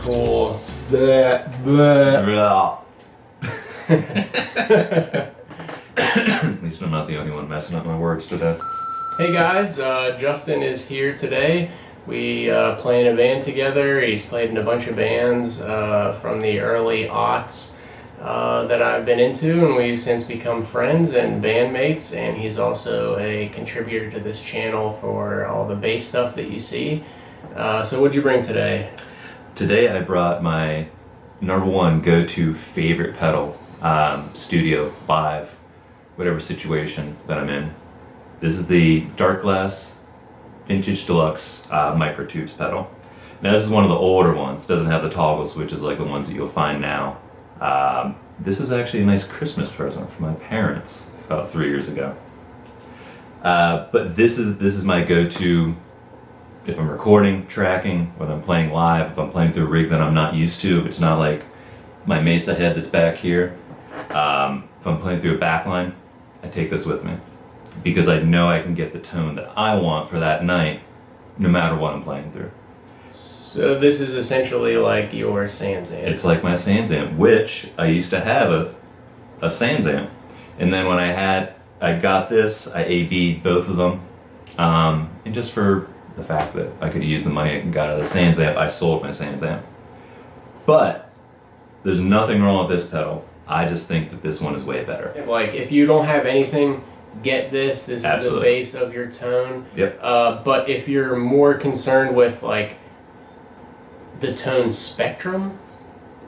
cool. Bleh, bleh. At least I'm not the only one messing up my words today. Hey guys, Justin is here today. We play in a band together. He's played in a bunch of bands from the early aughts that I've been into, and we've since become friends and bandmates, and he's also a contributor to this channel for all the bass stuff that you see. So what'd you bring today? Today I brought my #1 go-to favorite pedal, studio, live, whatever situation that I'm in. This is the Dark Glass Vintage Deluxe microtubes pedal. Now this is one of the older ones. It doesn't have the toggle switches like the ones that you'll find now. This is actually a nice Christmas present from my parents about 3 years ago. But this is my go-to if I'm recording, tracking, whether I'm playing live, if I'm playing through a rig that I'm not used to, if it's not like my Mesa head that's back here. If I'm playing through a backline, I take this with me because I know I can get the tone that I want for that night no matter what I'm playing through. So this is essentially like your Sans amp. It's like my Sans amp, which I used to have a Sans amp. And then when I got this, I AB'd both of them. And just for the fact that I could use the money I got out of the Sans amp, I sold my Sans amp. But there's nothing wrong with this pedal. I just think that this one is way better. Like if you don't have anything, get this. This is Absolutely. The base of your tone. Yep. But if you're more concerned with like the tone spectrum,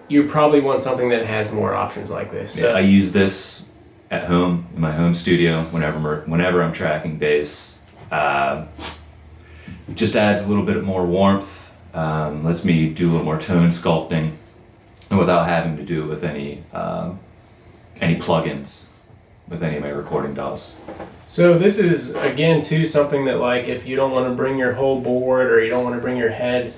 you probably want something that has more options like this. Yeah, I use this at home in my home studio whenever I'm tracking bass. It just adds a little bit more warmth. Lets me do a little more tone sculpting, and without having to do it with any plugins with any of my recording DAWs. So this is again too something that like if you don't want to bring your whole board or you don't want to bring your head.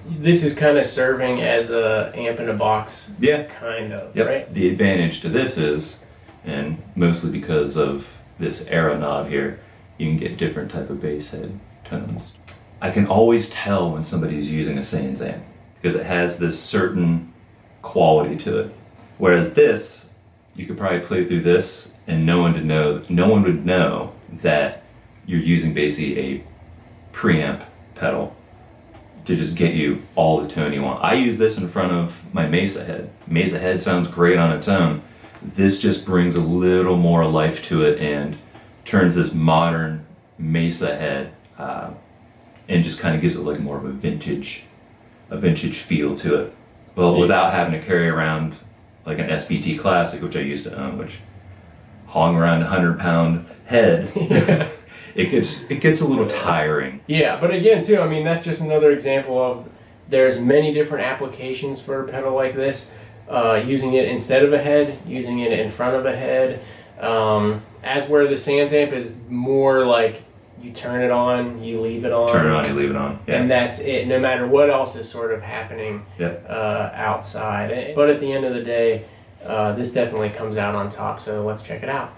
This is kind of serving as a amp in a box, yeah, kind of, yep. Right? The advantage to this is, and mostly because of this arrow knob here, you can get different type of bass head tones. I can always tell when somebody's using a Sans amp because it has this certain quality to it. Whereas this, you could probably play through this and no one would know that you're using basically a preamp pedal to just get you all the tone you want. I use this in front of my Mesa head. Mesa head sounds great on its own. This just brings a little more life to it and turns this modern Mesa head and just kind of gives it like more of a vintage feel to it. Well, without having to carry around like an SVT Classic, which I used to own, which hauling around a 100-pound head. It gets a little tiring. Yeah, but again, too, I mean, that's just another example of there's many different applications for a pedal like this. Using it instead of a head, using it in front of a head. As where the Sans amp is more like you turn it on, you leave it on. Turn it on, you leave it on. Yeah. And that's it, no matter what else is sort of happening outside. But at the end of the day, this definitely comes out on top, so let's check it out.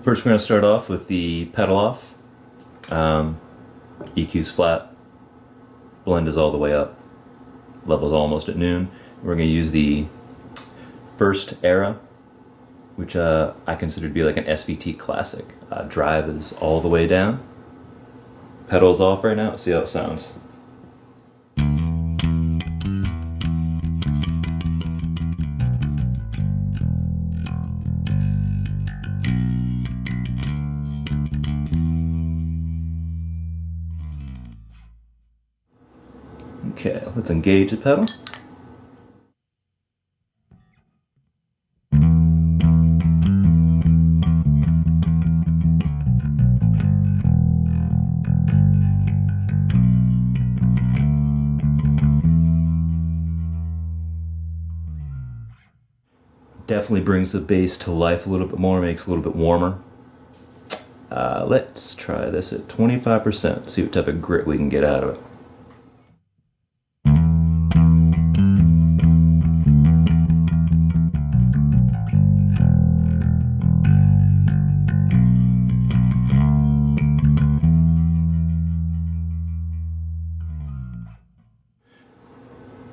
First we're going to start off with the pedal off. EQ's flat, blend is all the way up, level's almost at noon. We're going to use the first era, which I consider to be like an SVT Classic. Drive is all the way down. Pedal's off right now, let's see how it sounds. Okay, let's engage the pedal. Definitely brings the bass to life a little bit more, makes it a little bit warmer. Let's try this at 25%, see what type of grit we can get out of it.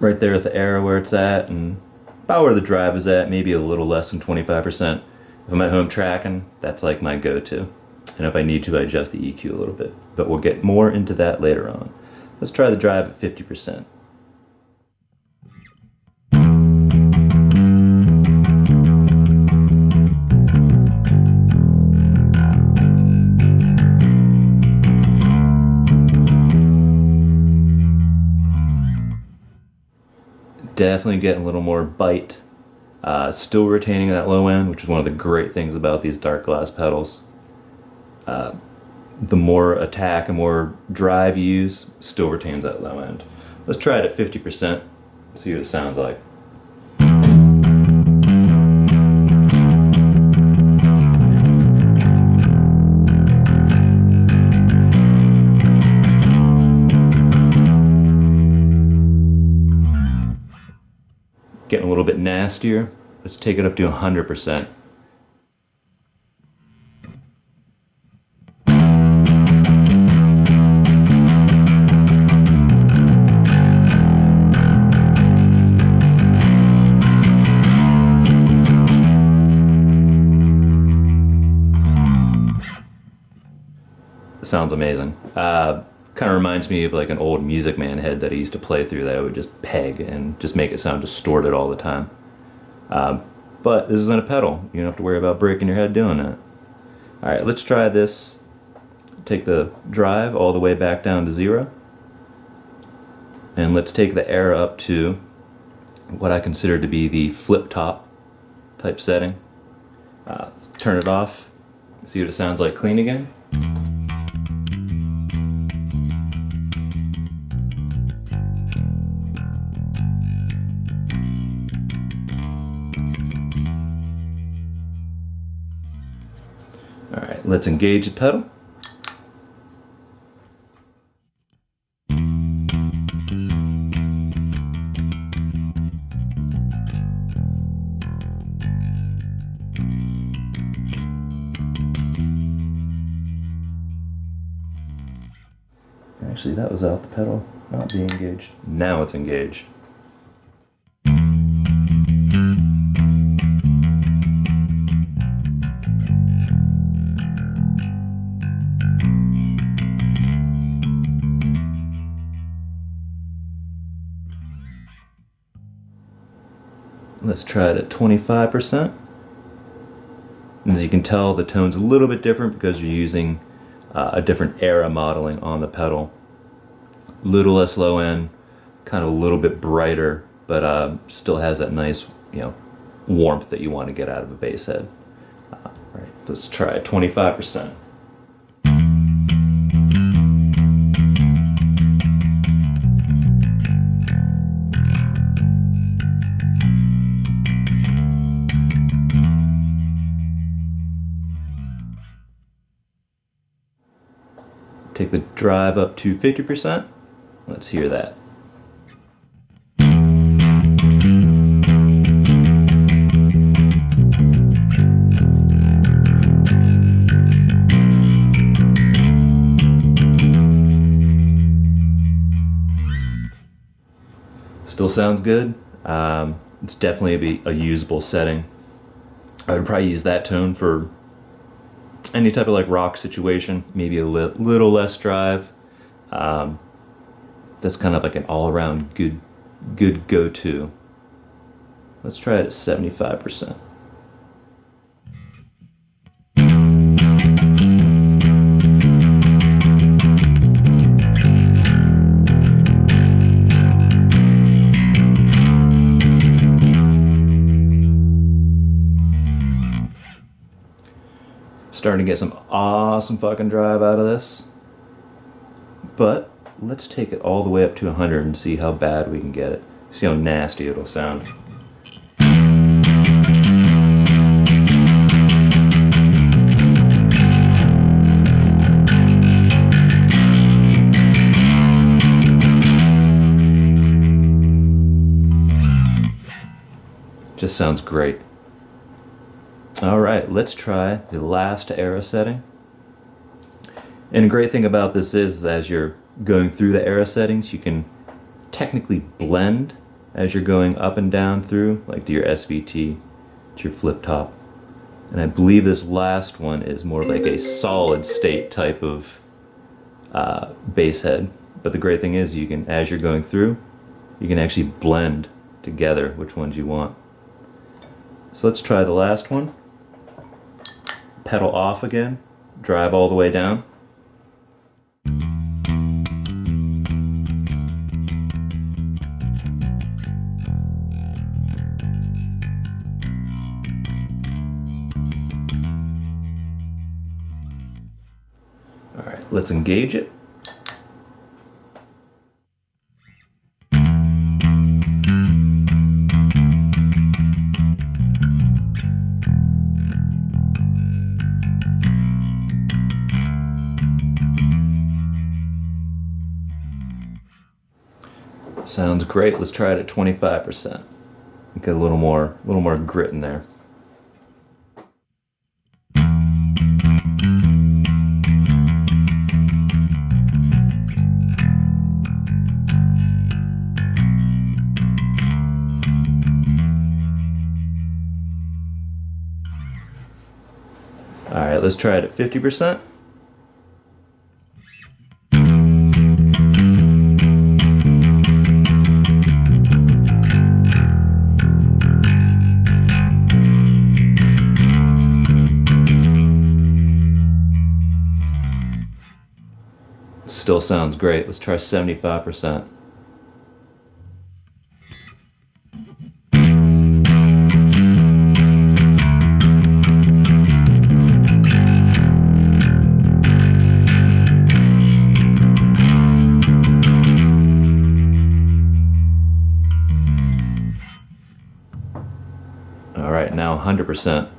right there at the arrow where it's at, and about where the drive is at, maybe a little less than 25%. If I'm at home tracking, that's like my go-to. And if I need to, I adjust the EQ a little bit. But we'll get more into that later on. Let's try the drive at 50%. Definitely getting a little more bite. Still retaining that low end, which is one of the great things about these Dark Glass pedals. The more attack and more drive you use, still retains that low end. Let's try it at 50%, see what it sounds like. Getting a little bit nastier. Let's take it up to 100%. Sounds amazing. Kind of reminds me of like an old Music Man head that I used to play through that I would just peg and just make it sound distorted all the time. But this isn't a pedal. You don't have to worry about breaking your head doing that. Alright, let's try this. Take the drive all the way back down to 0. And let's take the arrow up to what I consider to be the flip top type setting. Turn it off. See what it sounds like clean again. Alright, let's engage the pedal. Actually, that was out the pedal, not being engaged. Now it's engaged. Let's try it at 25%. And as you can tell, the tone's a little bit different because you're using a different era modeling on the pedal. A little less low end, kind of a little bit brighter, but still has that nice, warmth that you want to get out of a bass head. Right, let's try 25%. Take the drive up to 50%. Let's hear that. Still sounds good. It's definitely a usable setting. I would probably use that tone for any type of like rock situation, maybe a little less drive. That's kind of like an all-around good go-to. Let's try it at 75%. Starting to get some awesome fucking drive out of this. But let's take it all the way up to 100 and see how bad we can get it. See how nasty it'll sound. Just sounds great. Alright, let's try the last era setting. And the great thing about this is as you're going through the era settings, you can technically blend as you're going up and down through, like to your SVT, to your flip top. And I believe this last one is more like a solid state type of bass head. But the great thing is you can, as you're going through, you can actually blend together which ones you want. So let's try the last one. Pedal off again, drive all the way down. All right, let's engage it. Sounds great. Let's try it at 25%. Get a little more grit in there. All right, let's try it at 50%. Still sounds great. Let's try 75%. All right, now 100%.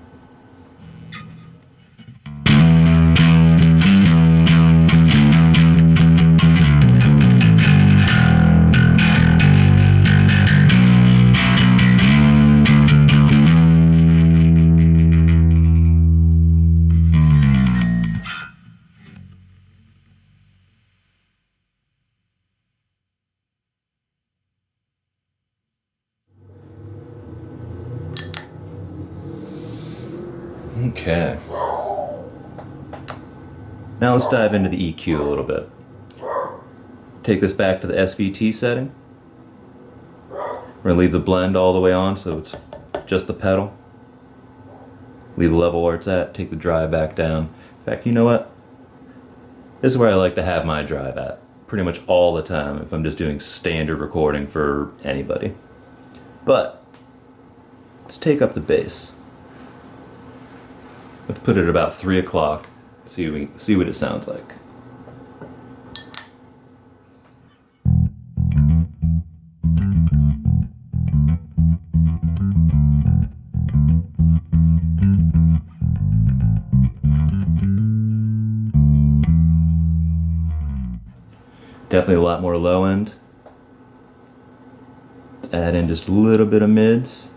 Okay. Now let's dive into the EQ a little bit. Take this back to the SVT setting. We're going to leave the blend all the way on so it's just the pedal. Leave the level where it's at, take the drive back down. In fact, you know what? This is where I like to have my drive at. Pretty much all the time if I'm just doing standard recording for anybody. But let's take up the bass. Let's put it at about 3 o'clock, see what it sounds like. Definitely a lot more low end. Let's add in just a little bit of mids.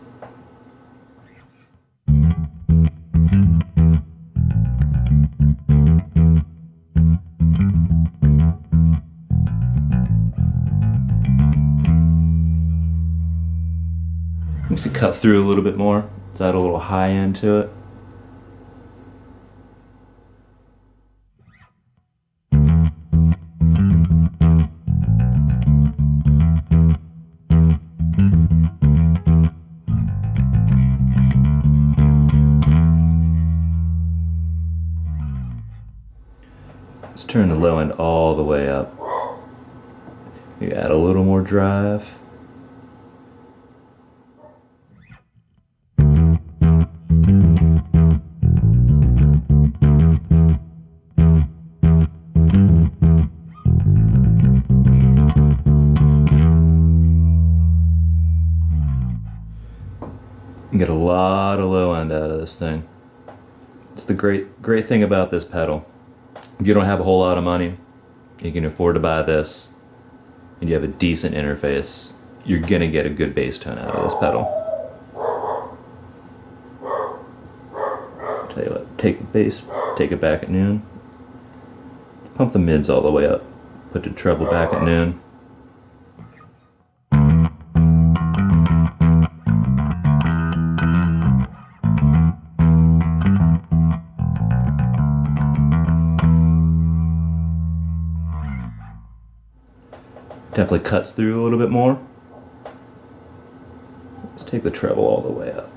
Just cut through a little bit more. Let's add a little high end to it. Let's turn the low end all the way up. You add a little more drive. You get a lot of low end out of this thing. It's the great thing about this pedal. If you don't have a whole lot of money, you can afford to buy this, and you have a decent interface, you're gonna get a good bass tone out of this pedal. Tell you what, take the bass, take it back at noon. Pump the mids all the way up. Put the treble back at noon. Definitely cuts through a little bit more. Let's take the treble all the way up.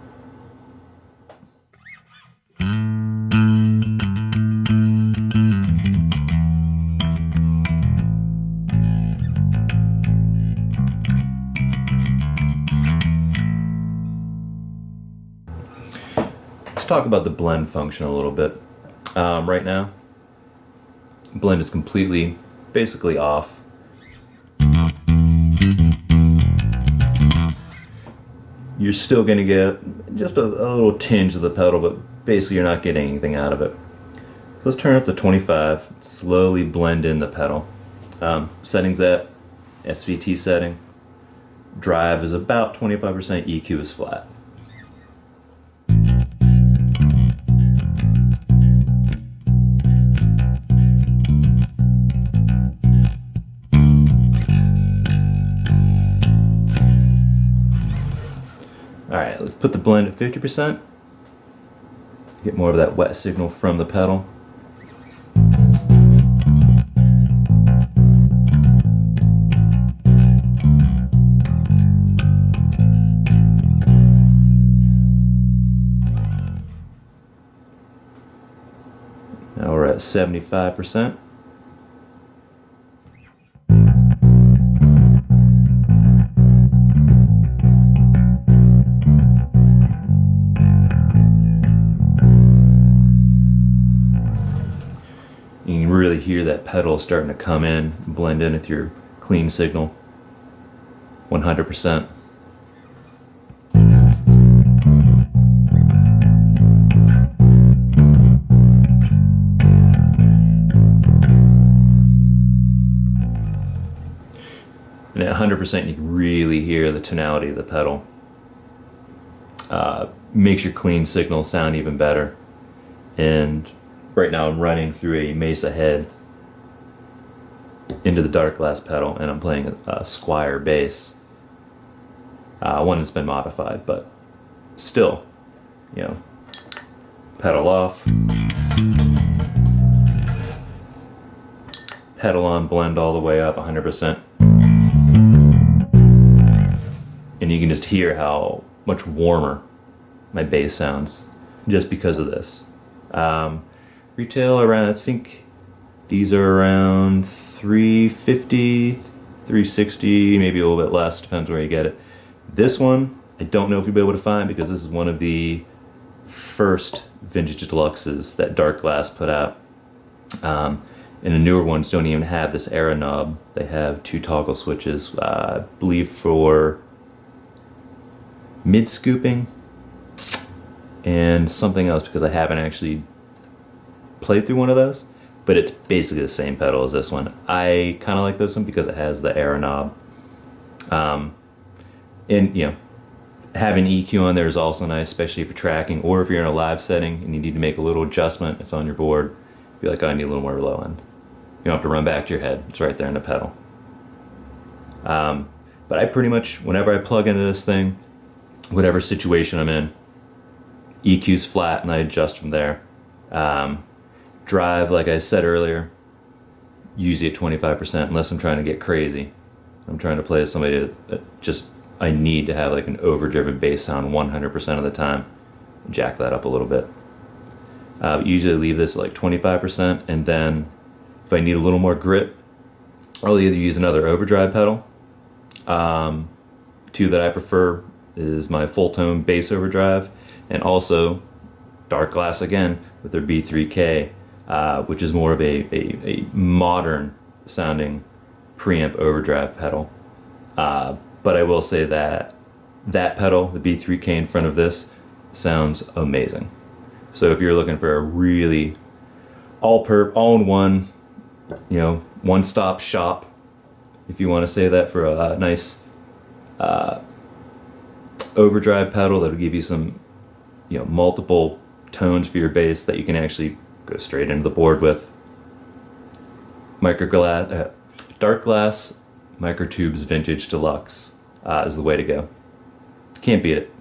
Let's talk about the blend function a little bit. Right now, blend is completely, basically off. You're still going to get just a little tinge of the pedal, but basically you're not getting anything out of it. So let's turn up to 25, slowly blend in the pedal. Settings at SVT setting. Drive is about 25%, EQ is flat. Alright, let's put the blend at 50%. Get more of that wet signal from the pedal. Now we're at 75%. You can really hear that pedal starting to come in, blend in with your clean signal. 100%. And at 100% you can really hear the tonality of the pedal. Makes your clean signal sound even better. And right now I'm running through a Mesa head into the Dark Glass pedal, and I'm playing a Squier bass. One that's been modified, but still, you know, pedal off, pedal on, blend all the way up 100%. And you can just hear how much warmer my bass sounds just because of this. Retail around, I think these are around $350, $360, maybe a little bit less, depends where you get it. This one, I don't know if you'll be able to find because this is one of the first Vintage Deluxes that Dark Glass put out. And the newer ones don't even have this era knob. They have two toggle switches, I believe for mid scooping and something else, because I haven't actually played through one of those, but it's basically the same pedal as this one. I kind of like this one because it has the era knob. And you know, having EQ on there is also nice, especially for tracking, or if you're in a live setting and you need to make a little adjustment, it's on your board. You're like, oh, I need a little more low end. You don't have to run back to your head, it's right there in the pedal. But I pretty much, whenever I plug into this thing, whatever situation I'm in, EQ's flat and I adjust from there. Drive, like I said earlier, usually at 25% unless I'm trying to get crazy. I'm trying to play with somebody that just, I need to have like an overdriven bass sound 100% of the time. Jack that up a little bit. Usually leave this at like 25%, and then if I need a little more grit, I'll either use another overdrive pedal. Two that I prefer is my full tone bass overdrive, and also Dark Glass again with their B3K, which is more of a modern sounding preamp overdrive pedal. But I will say that that pedal, the B3K in front of this, sounds amazing. So if you're looking for a really all-in-one, you know, one-stop shop, if you want to say that, for a nice overdrive pedal that'll give you some, you know, multiple tones for your bass that you can actually go straight into the board with. Dark Glass Microtubes Vintage Deluxe is the way to go. Can't beat it.